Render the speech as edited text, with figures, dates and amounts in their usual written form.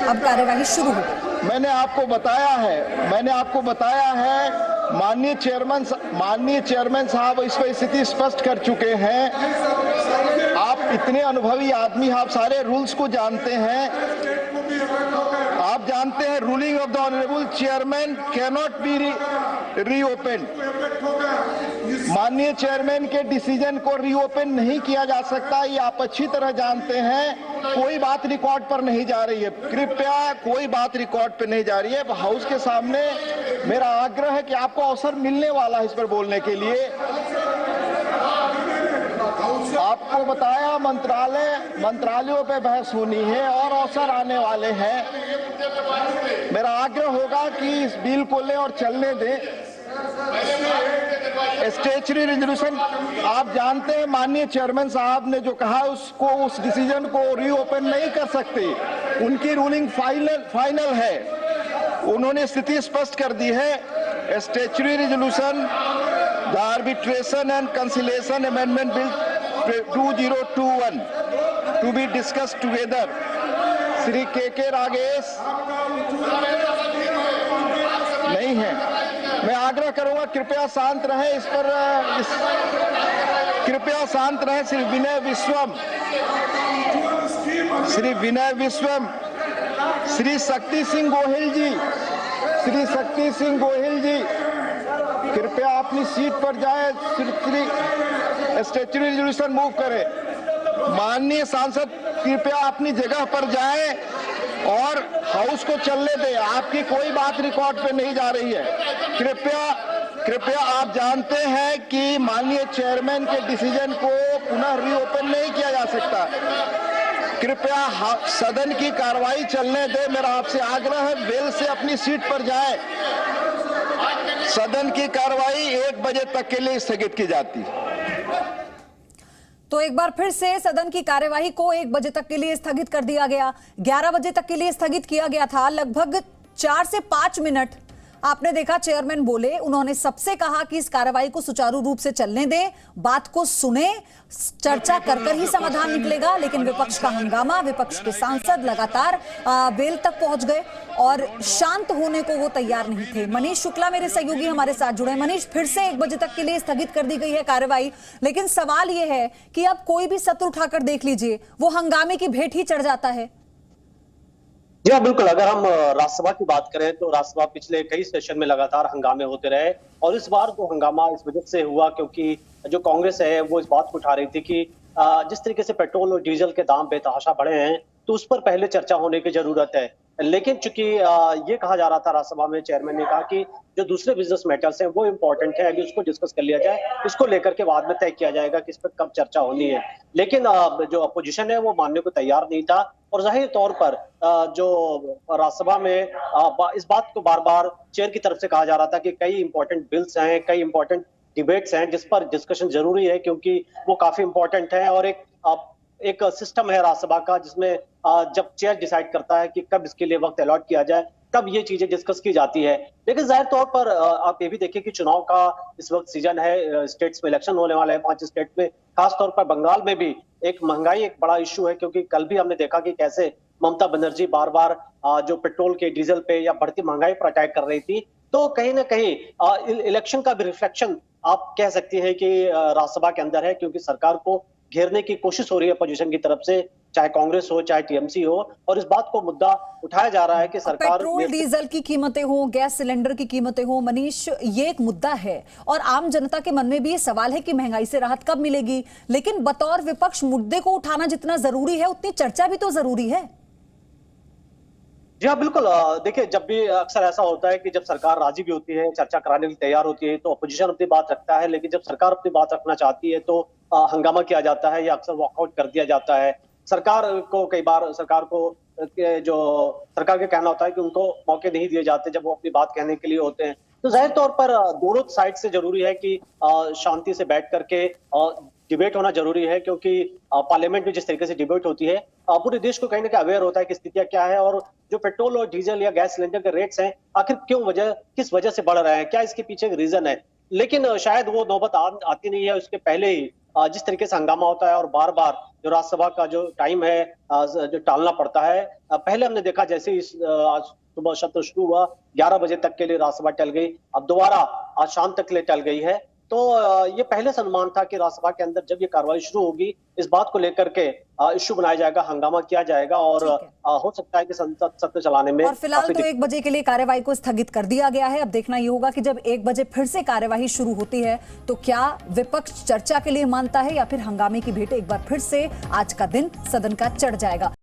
अब कार्यवाही शुरू हो गई। मैंने आपको बताया है माननीय चेयरमैन साहब इस पर स्थिति स्पष्ट कर चुके हैं। आप इतने अनुभवी आदमी, आप सारे रूल्स को जानते हैं। आप जानते हैं ruling of the honourable chairman cannot be reopen. माननीय चेयरमैन के डिसीजन को रीओपन नहीं किया जा सकता, ये आप अच्छी तरह जानते हैं। कोई बात रिकॉर्ड पर नहीं जा रही है, कृपया कोई बात रिकॉर्ड पर नहीं जा रही है। हाउस के सामने मेरा आग्रह है कि आपको अवसर मिलने वाला है इस पर बोलने के लिए। आपको बताया मंत्रालयों पे बहस होनी है और अवसर आने वाले हैं। मेरा आग्रह होगा कि इस बिल को लें और चलने दें। स्टेचुरी रेजोल्यूशन आप जानते हैं, माननीय चेयरमैन साहब ने जो कहा उसको, उस डिसीजन को रीओपन नहीं कर सकते। उनकी रूलिंग फाइनल है, उन्होंने स्थिति स्पष्ट कर दी है। Statutory resolution the arbitration and conciliation amendment bill 2021 to be discuss together. Shri K Ragesh नहीं है। मैं आग्रह करूंगा कृपया शांत रहें इस पर, कृपया शांत रहें। श्री विनय विश्वम, श्री शक्ति सिंह गोहिल जी कृपया अपनी सीट पर जाएं। स्टेचुरी रेजोल्यूशन मूव करें। माननीय सांसद कृपया अपनी जगह पर जाएं और हाउस को चलने दें। आपकी कोई बात रिकॉर्ड पे नहीं जा रही है। कृपया आप जानते हैं कि माननीय चेयरमैन के डिसीजन को पुनः रीओपन नहीं किया जा सकता। कृपया सदन की कार्रवाई चलने दें, मेरा आपसे आग्रह है। बेल से अपनी सीट पर जाएं। सदन की कार्रवाई 1 बजे तक के लिए स्थगित की जाती है। तो एक बार फिर से सदन की कार्यवाही को 1 बजे तक के लिए स्थगित कर दिया गया। 11 बजे तक के लिए स्थगित किया गया था। लगभग 4 से 5 मिनट आपने देखा चेयरमैन बोले। उन्होंने सबसे कहा कि इस कार्रवाई को सुचारू रूप से चलने दें, बात को सुने, चर्चा कर ही समाधान निकलेगा। लेकिन विपक्ष का हंगामा, विपक्ष के सांसद लगातार बेल तक पहुंच गए और शांत होने को वो तैयार नहीं थे। मनीष शुक्ला मेरे सहयोगी हमारे साथ जुड़े। मनीष, फिर से 1 बजे तक के लिए स्थगित कर दी गई है कार्रवाई, लेकिन सवाल ये है कि अब कोई भी सत्र उठाकर देख लीजिए, वो हंगामे की भेंट ही चढ़ जाता है। जी हाँ, बिल्कुल। अगर हम राज्यसभा की बात करें तो राज्यसभा पिछले कई सेशन में लगातार हंगामे होते रहे और इस बार तो हंगामा इस वजह से हुआ क्योंकि जो कांग्रेस है वो इस बात को उठा रही थी कि जिस तरीके से पेट्रोल और डीजल के दाम बेतहाशा बढ़े हैं तो उस पर पहले चर्चा होने की जरूरत है। लेकिन चूंकि ये कहा जा रहा था राज्यसभा में, चेयरमैन ने कहा कि जो दूसरे बिजनेस मैटर्स हैं वो इंपॉर्टेंट है, अभी उसको डिस्कस कर लिया जाए, इसको लेकर के बाद में तय किया जाएगा कि इस पर कब चर्चा होनी है। लेकिन जो अपोजिशन है वो मानने को तैयार नहीं था और जाहिर तौर पर जो राज्यसभा में इस बात को बार बार चेयर की तरफ से कहा जा रहा था कि कई इंपॉर्टेंट बिल्स हैं, कई इंपॉर्टेंट डिबेट्स हैं जिस पर डिस्कशन जरूरी है क्योंकि वो काफी इंपॉर्टेंट है और एक सिस्टम है राज्यसभा का जिसमें जब चेयर डिसाइड करता है कि कब इसके लिए वक्त अलॉट किया जाए तब ये चीजें डिस्कस की जाती है। लेकिन जाहिर तौर पर आप ये भी देखिए कि चुनाव का इस वक्त सीजन है, स्टेट्स में इलेक्शन होने वाला है 5 स्टेट में, खासतौर पर बंगाल में भी एक महंगाई एक बड़ा इश्यू है क्योंकि कल भी हमने देखा कि कैसे ममता बनर्जी बार बार जो पेट्रोल के डीजल पे या बढ़ती महंगाई पर अटैक कर रही थी। तो कहीं ना कहीं इलेक्शन का भी रिफ्लेक्शन आप कह सकती है कि राज्यसभा के अंदर है क्योंकि सरकार को घेरने की कोशिश हो रही है अपोजिशन की तरफ से, चाहे कांग्रेस हो चाहे टीएमसी हो, और इस बात को मुद्दा उठाया जा रहा है कि सरकार पेट्रोल डीजल की कीमतें हो, गैस सिलेंडर की कीमतें हो, मनीष, ये एक मुद्दा है और आम जनता के मन में भी ये सवाल है कि महंगाई से राहत कब मिलेगी। लेकिन बतौर विपक्ष मुद्दे को उठाना जितना जरूरी है उतनी चर्चा भी तो जरूरी है। जी हाँ, बिल्कुल। देखिए, जब भी अक्सर ऐसा होता है कि जब सरकार राजी भी होती है, चर्चा कराने के लिए तैयार होती है तो अपोजिशन अपनी बात रखता है, लेकिन जब सरकार अपनी बात रखना चाहती है तो हंगामा किया जाता है या अक्सर वॉकआउट कर दिया जाता है। सरकार को कई बार जो सरकार का कहना होता है कि उनको मौके नहीं दिए जाते जब वो अपनी बात कहने के लिए होते हैं। तो जाहिर तौर पर दोनों साइड से जरूरी है कि शांति से बैठ करके डिबेट होना जरूरी है क्योंकि पार्लियामेंट में जिस तरीके से डिबेट होती है पूरे देश को कहीं ना कहीं अवेयर होता है कि स्थितियां क्या है और जो पेट्रोल और डीजल या गैस सिलेंडर के रेट्स हैं आखिर किस वजह से बढ़ रहे हैं, क्या इसके पीछे रीजन है। लेकिन शायद वो नौबत आती नहीं है। उसके पहले ही जिस तरीके से हंगामा होता है और बार बार जो राज्यसभा का जो टाइम है जो टालना पड़ता है। पहले हमने देखा जैसे आज सुबह सत्र शुरू हुआ 11 बजे तक के लिए राज्यसभा टल गई, अब दोबारा आज शाम तक के लिए टल गई है। तो ये पहले से अनुमान था कि राज्यसभा के अंदर जब ये कार्रवाई शुरू होगी इस बात को लेकर के इश्यू बनाया जाएगा, हंगामा किया जाएगा और ठीक है। हो सकता है कि संसद सत्र चलाने में और फिलहाल काफी तो 1 बजे के लिए कार्यवाही को स्थगित कर दिया गया है। अब देखना ये होगा कि जब 1 बजे फिर से कार्यवाही शुरू होती है तो क्या विपक्ष चर्चा के लिए मानता है या फिर हंगामे की भेंट एक बार फिर से आज का दिन सदन का चढ़ जाएगा।